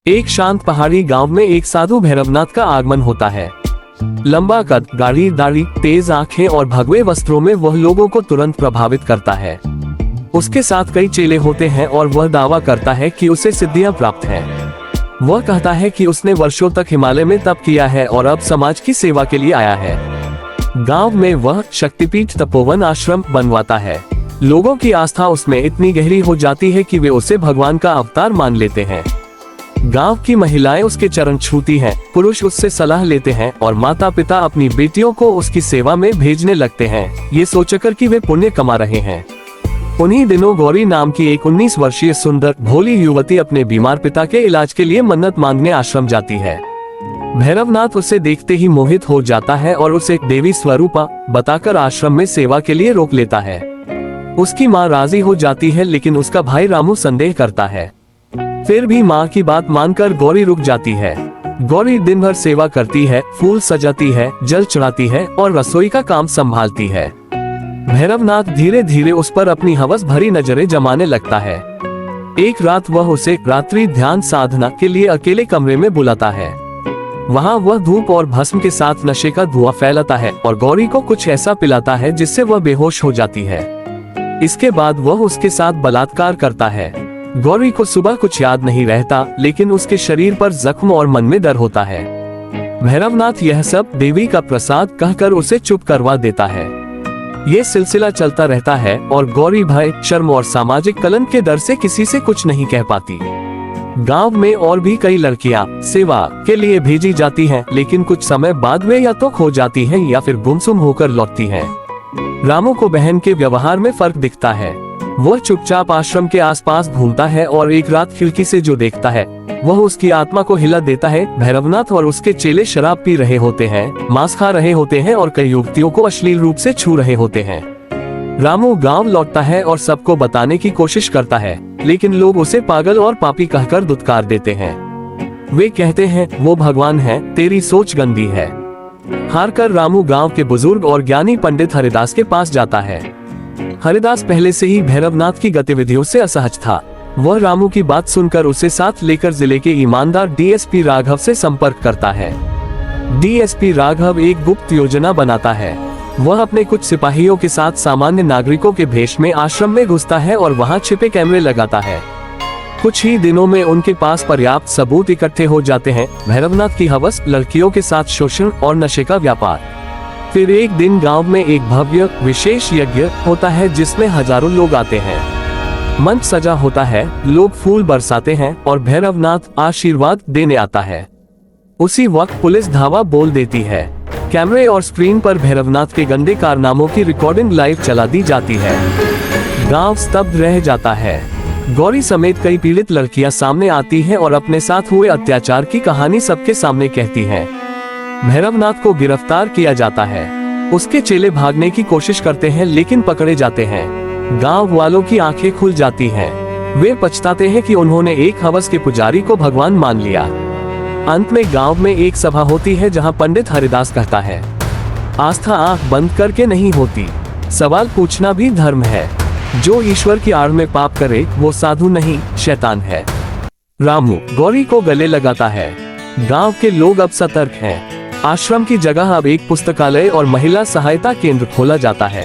एक शांत पहाड़ी गांव में एक साधु भैरवनाथ का आगमन होता है। लंबा कद, गाढ़ी दाढ़ी, तेज आंखें और भगवे वस्त्रों में वह लोगों को तुरंत प्रभावित करता है। उसके साथ कई चेले होते हैं और वह दावा करता है कि उसे सिद्धियां प्राप्त हैं। वह कहता है कि उसने वर्षों तक हिमालय में तप किया है और अब समाज की सेवा के लिए आया है। गांव में वह शक्तिपीठ तपोवन आश्रम बनवाता है। लोगों की आस्था उसमें इतनी गहरी हो जाती है कि वे उसे भगवान का अवतार मान लेते हैं। गांव की महिलाएं उसके चरण छूती हैं, पुरुष उससे सलाह लेते हैं और माता पिता अपनी बेटियों को उसकी सेवा में भेजने लगते हैं, ये सोचकर कि वे पुण्य कमा रहे हैं। उन्हीं दिनों गौरी नाम की एक 19 वर्षीय सुंदर भोली युवती अपने बीमार पिता के इलाज के लिए मन्नत मांगने आश्रम जाती है। भैरवनाथ उसे देखते ही मोहित हो जाता है और उसे देवी स्वरूपा बताकर आश्रम में सेवा के लिए रोक लेता है। उसकी माँ राजी हो जाती है, लेकिन उसका भाई रामू संदेह करता है। फिर भी माँ की बात मानकर गौरी रुक जाती है। गौरी दिन भर सेवा करती है, फूल सजाती है, जल चढ़ाती है और रसोई का काम संभालती है। भैरवनाथ धीरे धीरे उस पर अपनी हवस भरी नजरें जमाने लगता है। एक रात वह उसे रात्रि ध्यान साधना के लिए अकेले कमरे में बुलाता है। वहाँ वह धूप और भस्म के साथ नशे का धुआं फैलाता है और गौरी को कुछ ऐसा पिलाता है जिससे वह बेहोश हो जाती है। इसके बाद वह उसके साथ बलात्कार करता है। गौरी को सुबह कुछ याद नहीं रहता, लेकिन उसके शरीर पर जख्म और मन में डर होता है। भैरवनाथ यह सब देवी का प्रसाद कहकर उसे चुप करवा देता है। ये सिलसिला चलता रहता है और गौरी भय, शर्म और सामाजिक कलंक के डर से किसी से कुछ नहीं कह पाती। गांव में और भी कई लड़कियां सेवा के लिए भेजी जाती हैं, लेकिन कुछ समय बाद वे या तो खो जाती हैं या फिर गुमसुम होकर लौटती हैं। रामू को बहन के व्यवहार में फर्क दिखता है। वह चुपचाप आश्रम के आसपास घूमता है और एक रात खिड़की से जो देखता है वह उसकी आत्मा को हिला देता है। भैरवनाथ और उसके चेले शराब पी रहे होते हैं, मांस खा रहे होते हैं और कई युवतियों को अश्लील रूप से छू रहे होते हैं। रामू गांव लौटता है और सबको बताने की कोशिश करता है, लेकिन लोग उसे पागल और पापी कहकर दुत्कार देते हैं। वे कहते हैं वो भगवान है, तेरी सोच गंदी है। हारकर रामू गांव के बुजुर्ग और ज्ञानी पंडित हरिदास के पास जाता है। हरिदास पहले से ही भैरवनाथ की गतिविधियों से असहज था। वह रामू की बात सुनकर उसे साथ लेकर जिले के ईमानदार डीएसपी राघव से संपर्क करता है। डीएसपी राघव एक गुप्त योजना बनाता है। वह अपने कुछ सिपाहियों के साथ सामान्य नागरिकों के भेष में आश्रम में घुसता है और वहां छिपे कैमरे लगाता है। कुछ ही दिनों में उनके पास पर्याप्त सबूत इकट्ठे हो जाते हैं। भैरवनाथ की हवस, लड़कियों के साथ शोषण और नशे का व्यापार। फिर एक दिन गांव में एक भव्य विशेष यज्ञ होता है जिसमें हजारों लोग आते हैं। मंच सजा होता है, लोग फूल बरसाते हैं और भैरवनाथ आशीर्वाद देने आता है। उसी वक्त पुलिस धावा बोल देती है। कैमरे और स्क्रीन पर भैरवनाथ के गंदे कारनामों की रिकॉर्डिंग लाइव चला दी जाती है। गांव स्तब्ध रह जाता है। गौरी समेत कई पीड़ित लड़कियां सामने आती हैं और अपने साथ हुए अत्याचार की कहानी सबके सामने कहती हैं। भैरवनाथ को गिरफ्तार किया जाता है। उसके चेले भागने की कोशिश करते हैं, लेकिन पकड़े जाते हैं। गांव वालों की आंखें खुल जाती हैं। वे पछताते हैं कि उन्होंने एक हवस के पुजारी को भगवान मान लिया। अंत में गांव में एक सभा होती है जहां पंडित हरिदास कहता है, आस्था आंख बंद करके नहीं होती, सवाल पूछना भी धर्म है। जो ईश्वर की आड़ में पाप करे वो साधु नहीं, शैतान है। रामू गौरी को गले लगाता है। गांव के लोग अब सतर्क हैं। आश्रम की जगह अब एक पुस्तकालय और महिला सहायता केंद्र खोला जाता है।